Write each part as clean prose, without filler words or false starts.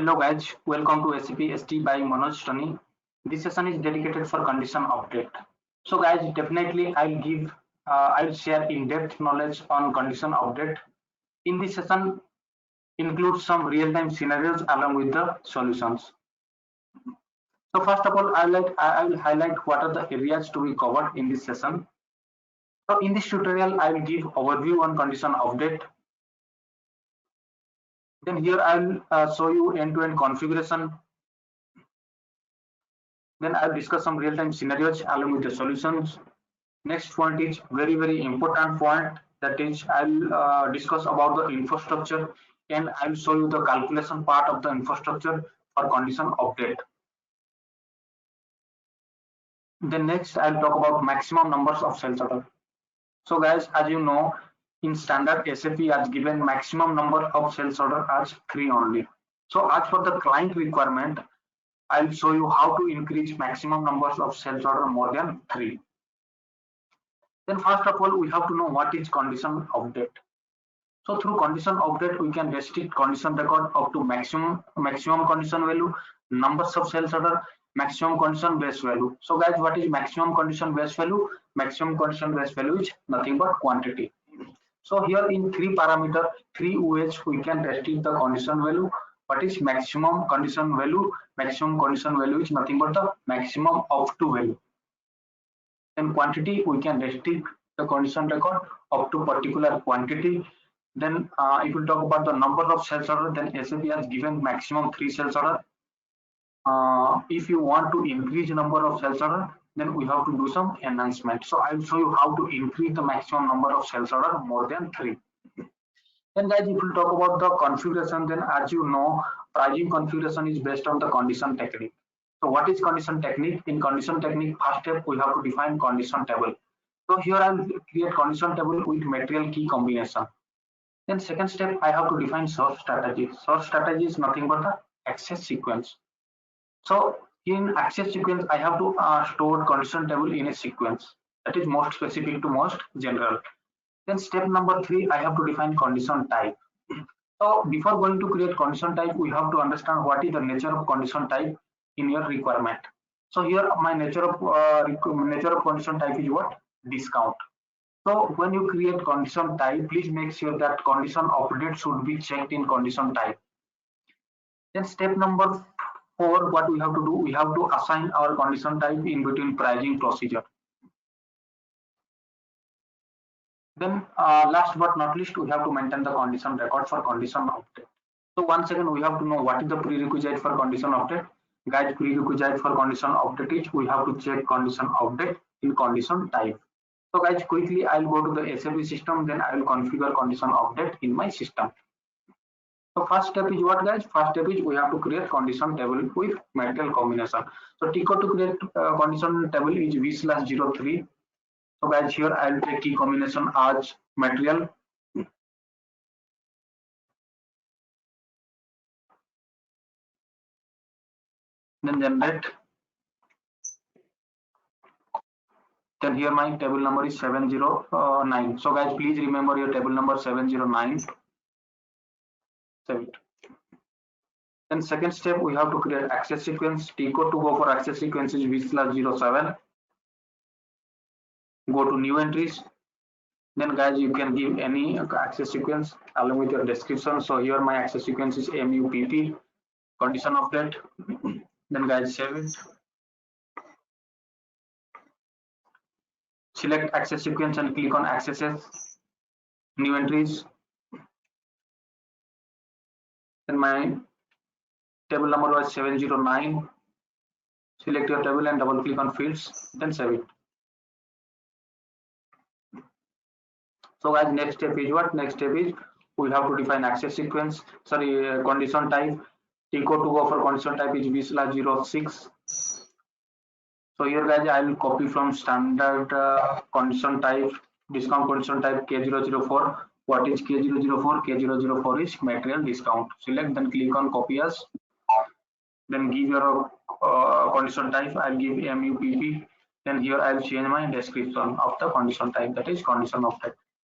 Hello guys, welcome to SAP ST by Manoj Tani. This session is dedicated for condition update. So guys, definitely I'll share in-depth knowledge on condition update. In this session, include some real-time scenarios along with the solutions. So first of all, I will highlight what are the areas to be covered in this session. So in this tutorial, I will give overview on condition update. Then here I will show you end-to-end configuration. Then I'll discuss some real-time scenarios along with the solutions. Next point is very important point, that is I'll discuss about the infrastructure and I'll show you the calculation part of the infrastructure for condition update. Then next I'll talk about maximum numbers of sales order. So guys, as you know, in standard SAP has given maximum number of sales order as 3 only. So as for the client requirement, I'll show you how to increase maximum numbers of sales order more than 3. Then first of all, we have to know what is condition update. So through condition update, we can restrict condition record up to maximum condition value, numbers of sales order, maximum condition base value. So guys, what is maximum condition base value? Maximum condition base value is nothing but quantity. So here in 3 parameter, 3 ways we can restrict the condition value. What is maximum condition value? Maximum condition value is nothing but the maximum up to value. Then quantity, we can restrict the condition record up to particular quantity. Then if we talk about the number of sales order, then SAP has given maximum 3 sales order. If you want to increase number of sales order, then we have to do some enhancement. So I will show you how to increase the maximum number of sales order more than 3. Then guys, if we talk about the configuration, then as you know, pricing configuration is based on the condition technique. So what is condition technique? In condition technique, first step we have to define condition table. So here I will create condition table with material key combination. Then second step, I have to define source strategy. Source strategy is nothing but the access sequence. So in access sequence, I have to store condition table in a sequence that is most specific to most general. Then step number 3, I have to define condition type. So before going to create condition type, we have to understand what is the nature of condition type in your requirement. So here my nature of condition type is what? Discount. So when you create condition type, please make sure that condition update should be checked in condition type. Then step number 4, what we have to do, we have to assign our condition type in between pricing procedure. Then last but not least, we have to maintain the condition record for condition update. So once again, we have to know what is the prerequisite for condition update. Guys, prerequisite for condition update is we have to check condition update in condition type. So guys, quickly I'll go to the SAP system, then I will configure condition update in my system. So first step is what guys? First step is we have to create condition table with material combination. So T code to create condition table is v/03. So guys, here I will take key combination as material. Then generate. Then here my table number is 709. So guys, please remember your table number 709. Save it. Then second step, we have to create access sequence. T code to go for access sequence is v/07. Go to new entries. Then guys, you can give any access sequence along with your description. So here my access sequence is MUPP, condition update. Then guys, save it. Select access sequence and click on accesses, new entries. Then my table number was 709. Select your table and double click on fields, then save it. So guys, next step is what? Next step is we have to define access sequence, condition type. T code to go for condition type is v/06. So here guys, I will copy from standard condition type, discount condition type K004. What is K004? K004 is material discount. Select, then click on copy as. Then give your condition type. I'll give MUPP. Then here I'll change my description of the condition type, that is condition update.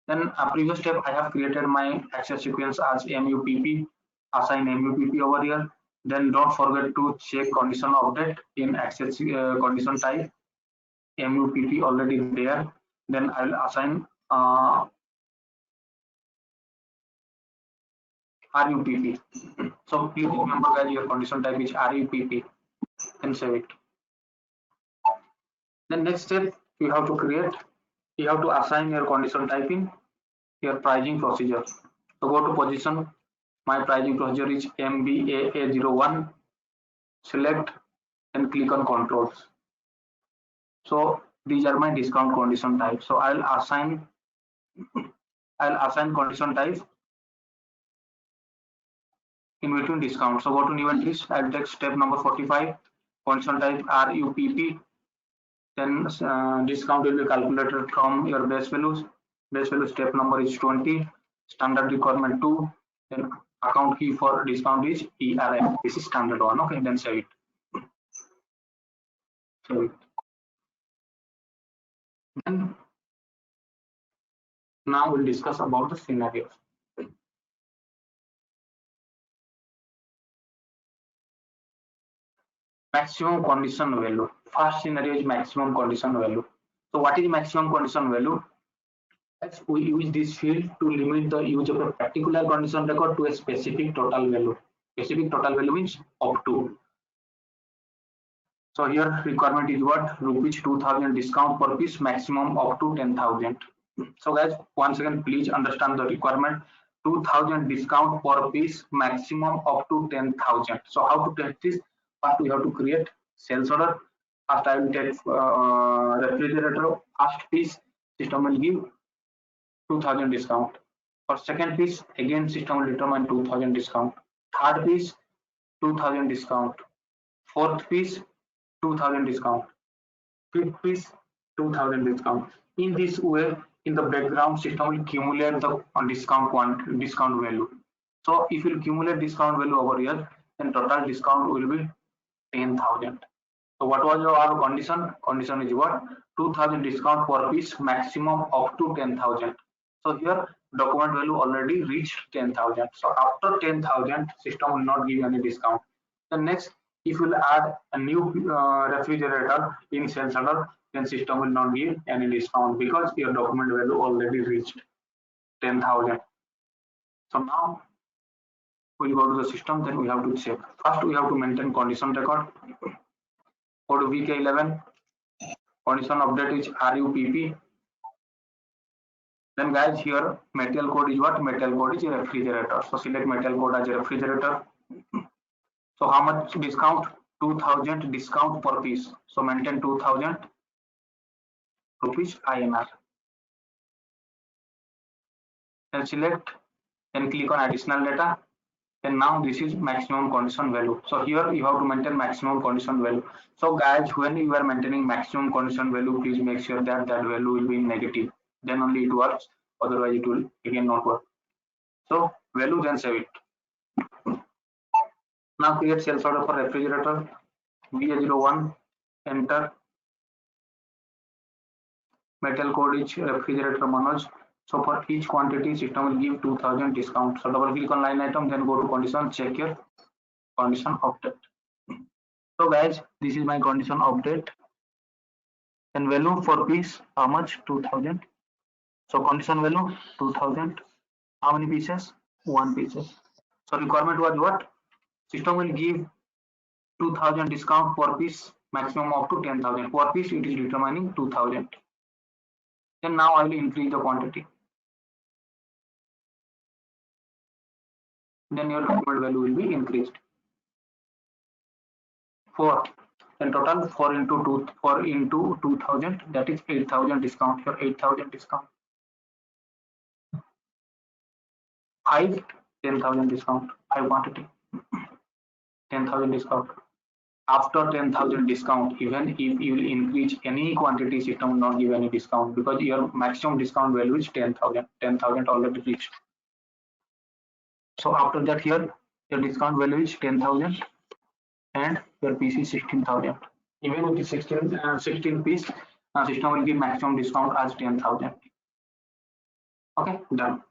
Then a previous step, I have created my access sequence as MUPP. Assign MUPP over here. Then don't forget to check condition update in access condition type. MUPP already there. Then I'll assign RUPP. So please remember that your condition type is RUPP and save it. Then next step you have to create, you have to assign your condition type in your pricing procedure. So go to position, my pricing procedure is MBAA01, select and click on controls. So these are my discount condition type. So I'll assign condition type in between discount. So go to new entries. I'll take step number 45, condition type RUPP. Then discount will be calculated from your base values. Base value step number is 20. Standard requirement 2. Then account key for discount is ERM. This is standard one. Okay, then save it. Save it. Then now we'll discuss about the scenarios. Maximum condition value. First scenario is maximum condition value. So what is maximum condition value? We use this field to limit the use of a particular condition record to a specific total value. Specific total value means up to. So here requirement is what? Rupees 2000 discount per piece, maximum up to 10,000. So guys, once again, please understand the requirement. 2000 discount per piece, maximum up to 10,000. So how to take this? First we have to create sales order. First I will take refrigerator. First piece, system will give 2000 discount. For second piece, again system will determine 2000 discount. Third piece, 2000 discount. Fourth piece, 2000 discount. Fifth piece, 2000 discount. In this way, in the background, system will accumulate the discount value. So if you accumulate discount value over here, then total discount will be 10,000. So what was our condition? Condition is what? 2000 discount per piece, maximum up to 10,000. So here document value already reached 10,000. So after 10,000, system will not give any discount. The next, if you will add a new refrigerator in sales order, then system will not give any discount because your document value already reached 10,000. So now we'll go to the system, then we have to check. First, we have to maintain condition record. Go to VK11. Condition update is RUPP. Then guys, here material code is what? Material code is a refrigerator. So select material code as a refrigerator. So how much discount? 2000 discount per piece. So maintain 2000 rupees INR. Then select and click on additional data. And now this is maximum condition value. So here you have to maintain maximum condition value. So guys, when you are maintaining maximum condition value, please make sure that that value will be negative. Then only it works. Otherwise it will again not work. So value, then save it. Now create sales order for refrigerator. VA01, enter. Metal code is refrigerator Manoj. So for each quantity, system will give 2000 discount. So double click on line item, then go to condition, check your condition update. So guys, this is my condition update. And value for piece, how much? 2000. So condition value 2000. How many pieces? 1 pieces. So requirement was what? System will give 2000 discount per piece, maximum up to 10,000. Per piece it is determining 2000. Then now I will increase the quantity. Then your document value will be increased. 4. In total 4 into 2000, that is 8000 discount. Here 8000 discount. 5, 10,000 discount. 5 quantity, 10,000 discount. After 10,000 discount, even if you will increase any quantity, system will not give any discount because your maximum discount value is 10,000. 10,000 already reached. So after that, here your discount value is 10,000 and your piece is 16,000. Even with 16 piece, system will give maximum discount as 10,000. Okay, done.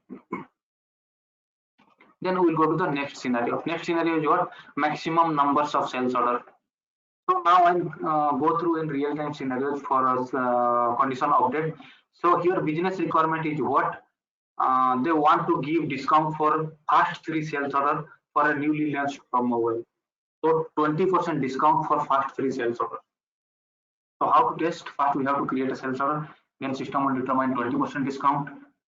Then we will go to the next scenario. Next scenario is what? Maximum numbers of sales order. So now I'll go through in real-time scenarios for condition update. So here business requirement is what? They want to give discount for first three sales order for a newly launched mobile. So 20% discount for first three sales order. So how to test? First we have to create a sales order. Then system will determine 20% discount.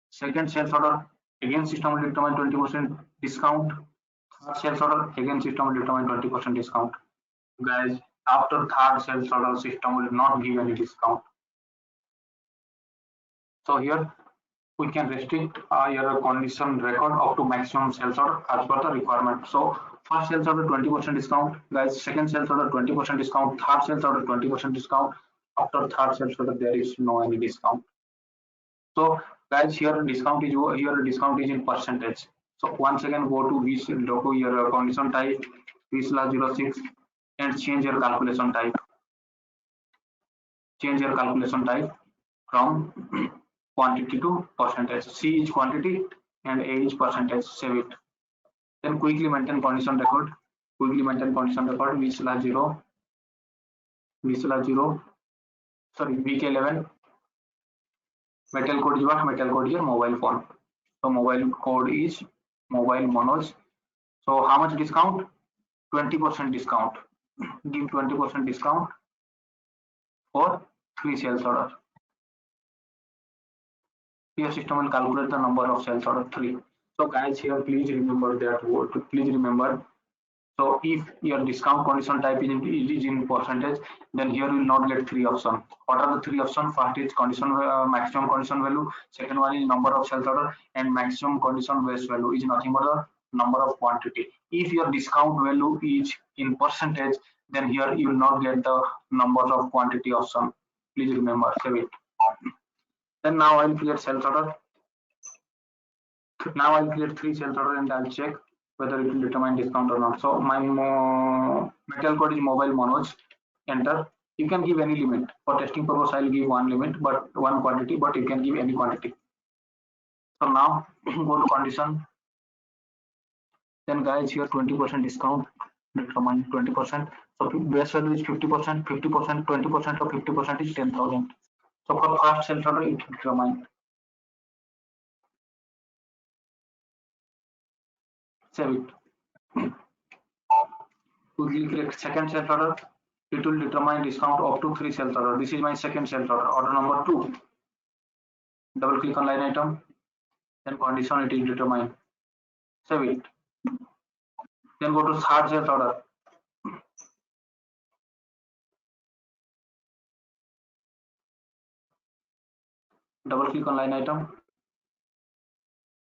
Second sales order, again system will determine 20% discount. Third sales order, again system will determine 20% discount. Guys, after third sales order, system will not give any discount. So here we can restrict your condition record up to maximum sales order as per the requirement. So first sales order 20% discount, guys. Second sales order 20% discount. Third sales order 20% discount. After third sales order, there is no any discount. So guys, here discount is in percentage. So once again go to this, go to your condition type v/06 and change your calculation type. Change your calculation type from quantity to percentage. C is quantity and A is percentage. Save it. Then quickly maintain condition record. Quickly maintain condition record v/0 v/0. Sorry, VK11. Metal code is what? Metal code here mobile phone. So mobile code is mobile Manoj. So how much discount? 20% discount. Give 20% discount for three sales order. Here system will calculate the number of sales order 3. So guys, here please remember that word. Please remember. So if your discount condition type is in percentage, then here you will not get three options. What are the three options? First is condition maximum condition value. Second one is number of sales order, and maximum condition base value is nothing but the number of quantity. If your discount value is in percentage, then here you will not get the number of quantity option. Please remember, save it. Then now I'll create sales order. Now I'll create three sales order and I'll check whether it will determine discount or not. So my metal code is mobile Manoj. Enter. You can give any limit. For testing purpose, I'll give one limit, but one quantity, but you can give any quantity. So now go to condition. Then guys, here 20% discount, determine 20%. So base value is 50%, 50%, 20% or 50% is 10,000. So for first sales order, it will determine. Save it. Quickly click second sales order. It will determine discount up to three sales order. This is my second sales order, order number 2. Double click on line item, then condition it is determined. Save it. Then go to third sales order. Double click on line item.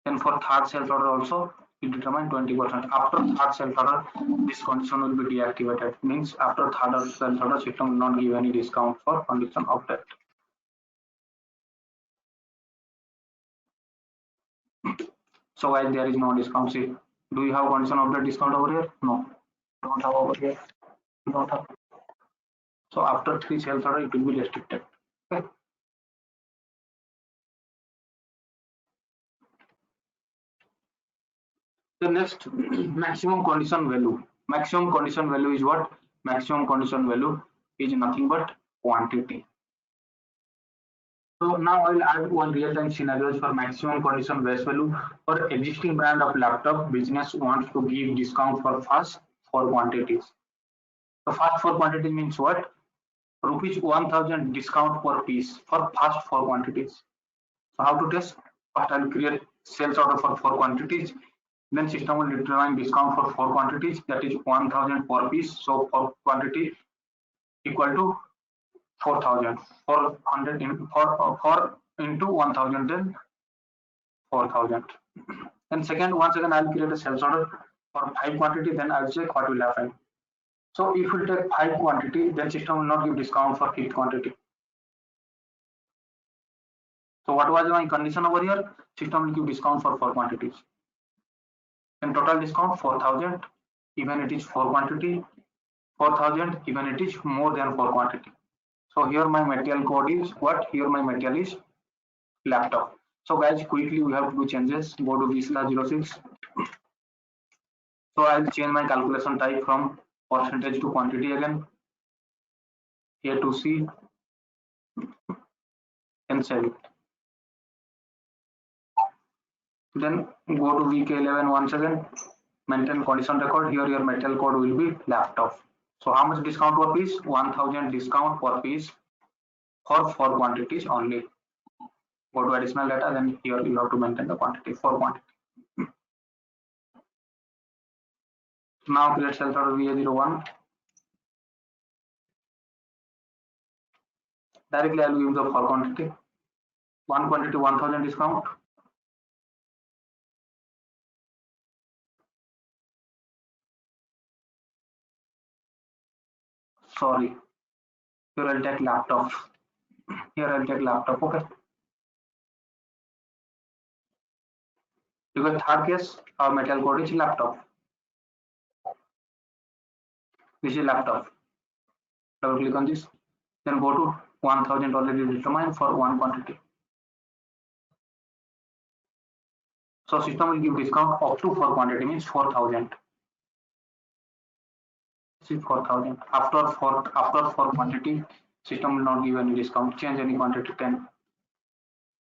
Then for third sales order also, it determine 20%. After third sales order, this condition will be deactivated. Means after third sales order, system will not give any discount for condition update. So while there is no discount, see, do you have condition update discount over here? No, don't have over here. Don't have. So after three sales order, it will be restricted. Okay. The next maximum condition value. Maximum condition value is what? Maximum condition value is nothing but quantity. So now I'll add one real-time scenarios for maximum condition base value. For existing brand of laptop, business wants to give discount for first four quantities. So first four quantity means what? Rupees 1000 discount per piece for first four quantities. So how to test? First I'll create sales order for four quantities. Then system will determine discount for four quantities, that is 1000 per piece. So for quantity equal to 4000. 400 in, 4 into 1000, then 4000. Then second, once again I'll create a sales order for five quantity, then I'll check what will happen. So if we take five quantity, then system will not give discount for fifth quantity. So what was my condition over here? System will give discount for four quantities. And total discount 4000, even it is four quantity, 4000, even it is more than four quantity. So here my material code is what? Here my material is laptop. So guys, quickly we have to do changes. Go to v/06. So I'll change my calculation type from percentage to quantity again. A to C and save it. Then go to VK11 once again. Maintain condition record. Here your material code will be laptop. So how much discount per piece? 1000 discount per piece for 4 quantities only. Go to additional data, then here you have to maintain the quantity for quantity. Now create sales order VA01. Directly I will use the for quantity. One quantity 1000 discount. Sorry. Here I'll take laptop. Here I'll take laptop. Okay. Because third case, our material code is laptop. This is laptop. Double click on this. Then go to 1000 already determined for one quantity. So system will give discount up to 4 quantity means 4000. This is 4000. After 4 quantity, system will not give any discount. Change any quantity, then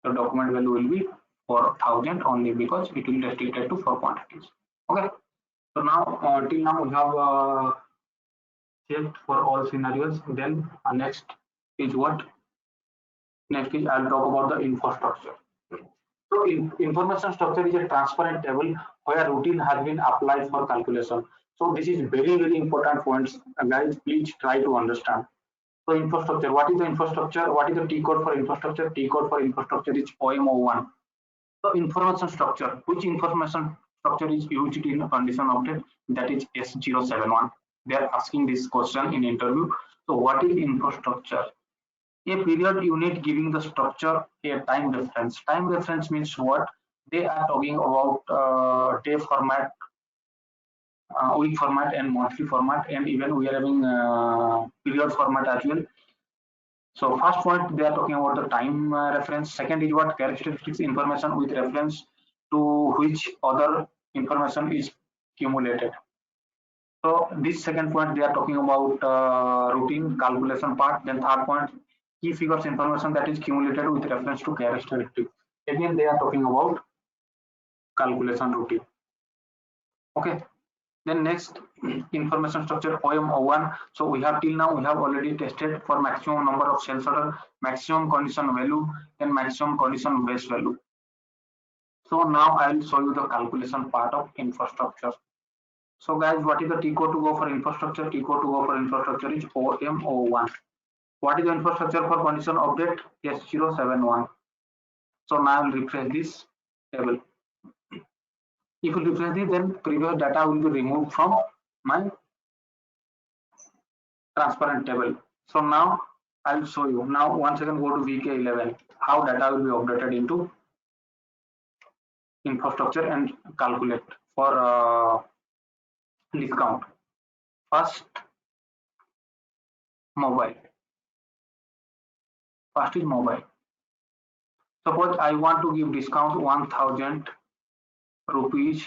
the document value will be 4000 only because it will restricted to 4 quantities. Okay. So now till now we have checked for all scenarios. Then next is what? Next is I'll talk about the infrastructure. So information structure is a transparent table where routine has been applied for calculation. So this is very important points, guys. Please try to understand. So infrastructure. What is the infrastructure? What is the T code for infrastructure? T code for infrastructure is OM01. So information structure. Which information structure is used in a condition update? That is S071. They are asking this question in interview. So what is infrastructure? A period unit giving the structure a time reference. Time reference means what? They are talking about day format, week format, and monthly format, and even we are having period format as well. So first point, they are talking about the time reference. Second is what? Characteristics information with reference to which other information is accumulated. So this second point, they are talking about routine calculation part. Then third point, key figures information that is accumulated with reference to characteristics. Again, they are talking about calculation routine. Okay. Then next, information structure OM01. So we have till now we have already tested for maximum number of sales order, maximum condition value, and maximum condition base value. So now I will show you the calculation part of infrastructure. So guys, what is the T code to go for infrastructure? T code to go for infrastructure is OM01. What is the infrastructure for condition update? S071. So now I will refresh this table. If you refresh this, then previous data will be removed from my transparent table. So now I'll show you. Now once again go to VK11, how data will be updated into infrastructure and calculate for discount. First, mobile. First is mobile. Suppose I want to give discount 1000 rupees.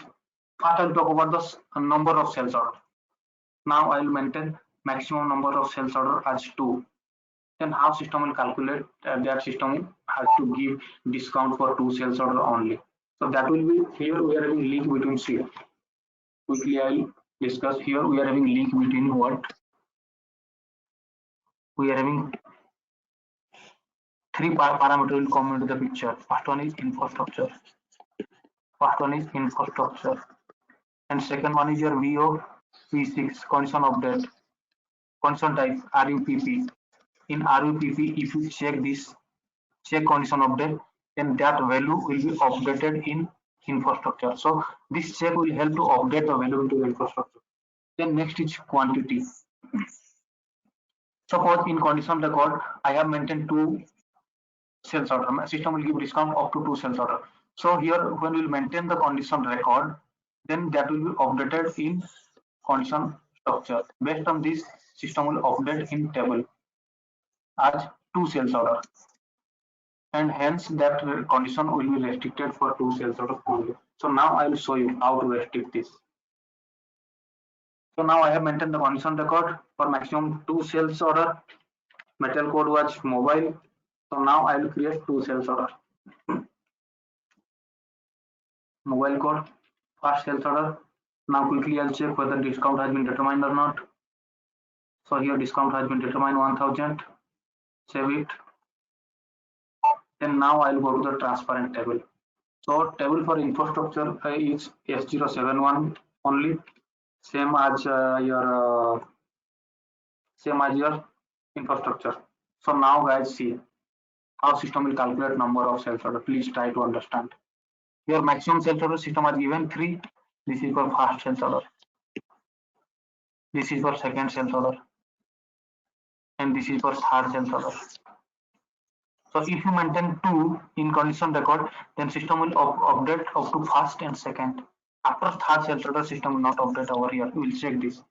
First I'll talk about the number of sales order. Now I'll maintain maximum number of sales order as 2. Then how system will calculate that system has to give discount for 2 sales order only. So that will be here we are having link between C. Quickly I'll discuss here. We are having link between what? We are having 3 parameters will come into the picture. First one is infrastructure. And second one is your VO-P6 condition update. Condition type RUPP. In RUPP, if you check this, check condition update, then that value will be updated in infrastructure. So this check will help to update the value into the infrastructure. Then next is quantity. Suppose in condition record, I have maintained 2 sales order. My system will give discount up to 2 sales order. So here when we will maintain the condition record, then that will be updated in condition structure. Based on this, system will update in table as 2 sales order, and hence that condition will be restricted for 2 sales order only. So now I will show you how to restrict this. So now I have maintained the condition record for maximum 2 sales order. Metal code was mobile. So now I will create 2 sales order. Mobile code, first sales order. Now quickly I'll check whether discount has been determined or not. So here discount has been determined 1000. Save it. Then now I'll go to the transparent table. So table for infrastructure is S071 only, same as your infrastructure. So now guys, see how system will calculate number of sales order. Please try to understand. Your maximum sales order system has given 3. This is for first sales order. This is for second sales order. And this is for third sales order. So if you maintain 2 in condition record, then system will update up to first and second. After third sales order, system will not update over here. We will check this.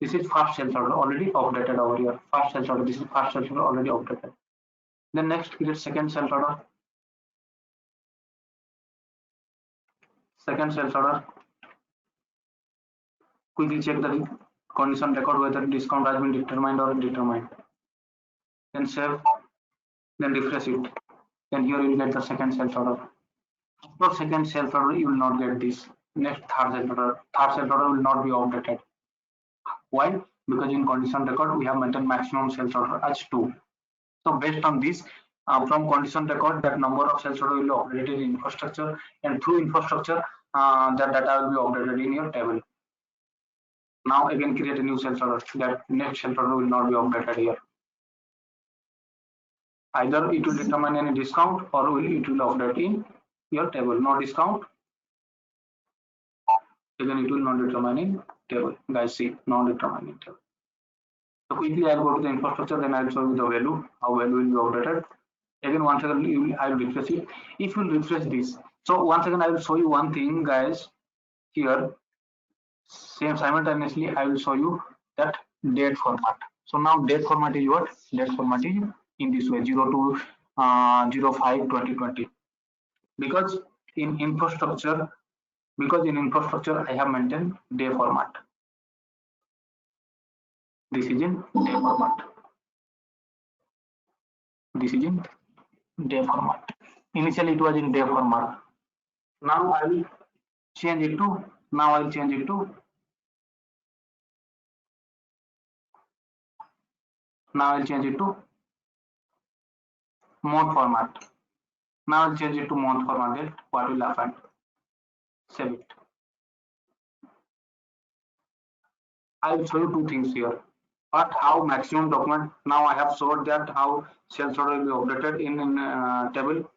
This is first sales order already updated over here. First sales order. This is first sales order already updated. Then next create second sales order. Second sales order. Quickly check the condition record whether discount has been determined or undetermined. Then save. Then refresh it. Then here you will get the second sales order. After second sales order, you will not get this. Next third sales order. Third sales order will not be updated. Why? Because in condition record we have maintained maximum sales order as 2. So based on this, from condition record, that number of sales order will be updated in infrastructure, and through infrastructure, that data will be updated in your table. Now again create a new sales order. That next sales order will not be updated here. Either it will determine any discount or it will update in your table. No discount. Again it will not determine in table. Guys, see, not determine in table. So quickly I'll go to the infrastructure, then I'll show you the value, how value will be updated. Again, once again, I will refresh it. If you refresh this, so once again, I will show you one thing, guys. Here, same simultaneously, I will show you that date format. So now date format is what? Date format is in this way, 02/05/2020. Because in infrastructure, I have maintained day format. This is in day format. This is in day format. Initially it was in day format. Now I will change it to month format. Now I'll change it to month format. Then what will happen? Save it. I will show you 2 things here. But how maximum document, now I have showed that how sales order will be updated in table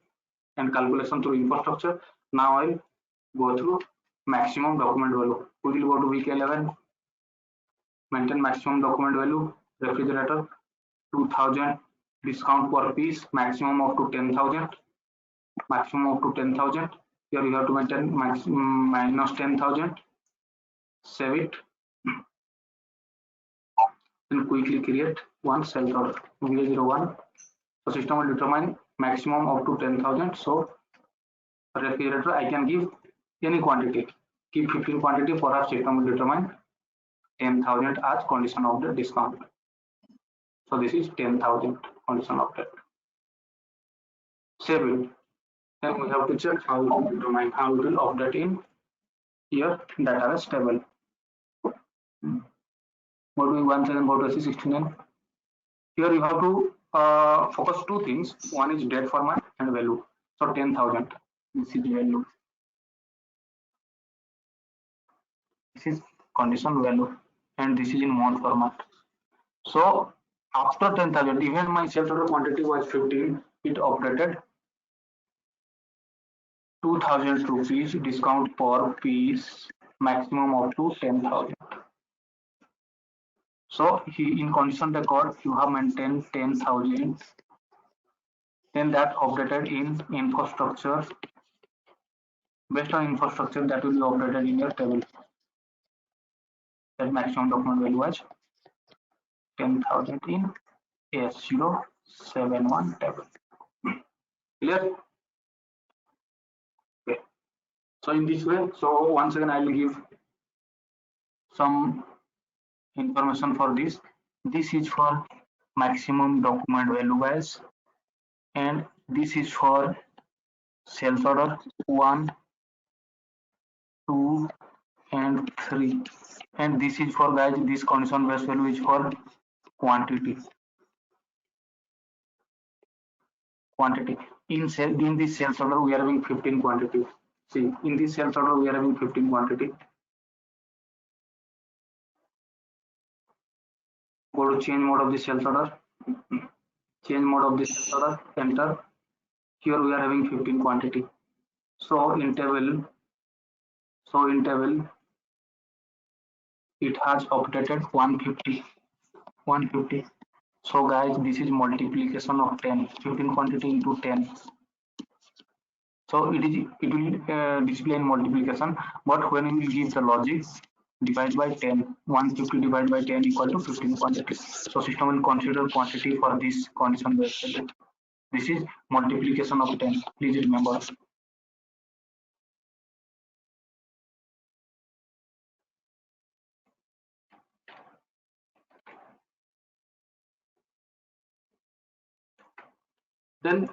and calculation through infrastructure. Now I'll go through maximum document value. We will go to week 11, maintain maximum document value, refrigerator 2000, discount per piece, maximum up to 10,000, maximum up to 10,000. Here you have to maintain maximum minus 10,000. Save it. Then quickly create one sales order, 001. So system will determine maximum up to 10,000. So refrigerator I can give any quantity. Keep 15 quantity, perhaps system will determine 10,000 as condition of the discount. So this is 10,000 condition of that. Save it. Then we have to check how it will determine, how it will update in here database table. Go to once again, go to C69. Here you have to focus 2 things. One is date format and value. So 10,000. This is value. This is condition value, and this is in month format. So after 10,000, even my sales order quantity was 15, it updated 2,000 rupees discount per piece, maximum up to 10,000. So in condition record, you have maintained 10,000. Then that updated in infrastructure. Based on infrastructure, that will be updated in your table. That maximum document value was 10,000 in S071 table. Clear? Okay. So in this way, so once again I will give some information for this. This is for maximum document value, guys, and this is for sales order 1, 2, and 3, and this is for, guys, this condition based value is for quantity. In this sales order we are having 15 quantity. See, in this sales order we are having 15 quantity. Go to change mode of the sales order. Change mode of the sales order. Enter. Here we are having 15 quantity. So in table, it has updated 150. So guys, this is multiplication of 10. 15 quantity into 10. So it will display in multiplication, but when we will give the logic, divide by 10, 150 divided by 10 equal to 15 quantity. So system will consider quantity for this condition based value. This is multiplication of 10. Please remember. Then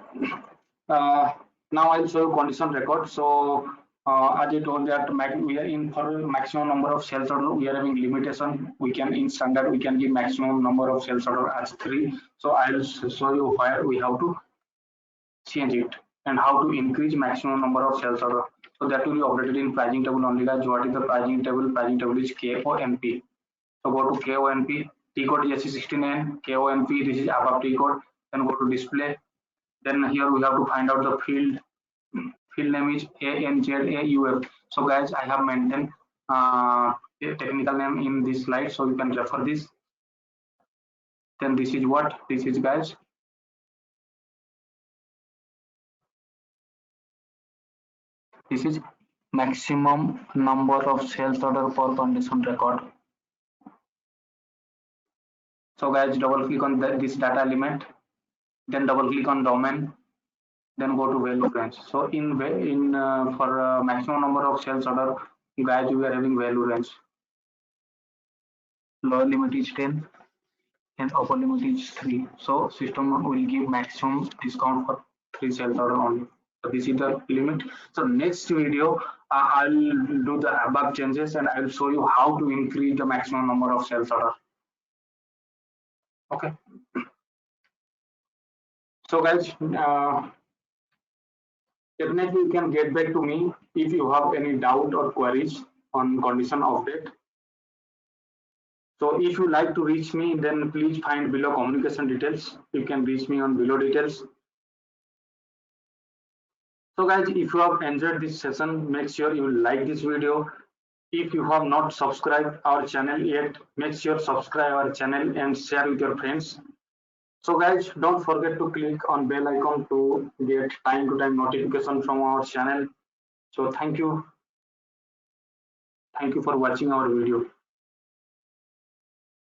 now I'll show you condition record. So as I told that we are in for maximum number of sales order, we are having limitation. We can in standard we can give maximum number of sales order as 3. So I'll show you where we have to change it and how to increase maximum number of sales order. So that will be updated in pricing table only, guys. What is the pricing table? Pricing table is KONP. So go to KONP. T code is SC69. KONP. This is above T code. Then go to display. Then here we have to find out the field. Field name is ANZAUF. So guys, I have maintained a technical name in this slide, so you can refer this. Then this is what this is, guys. This is maximum number of sales order per condition record. So guys, double click on this data element, then double click on domain, then go to value range. So for maximum number of sales order, guys, we are having value range. Lower limit is 10 and upper limit is 3. So system will give maximum discount for 3 sales order only. So this is the limit. So next video I'll do the above changes and I'll show you how to increase the maximum number of sales order. Okay. So guys, definitely you can get back to me if you have any doubt or queries on condition update. So if you like to reach me, then please find below communication details. You can reach me on below details. So guys, if you have enjoyed this session, make sure you like this video. If you have not subscribed our channel yet, make sure subscribe our channel and share with your friends. So guys, don't forget to click on bell icon to get time to time notification from our channel. So thank you for watching our video.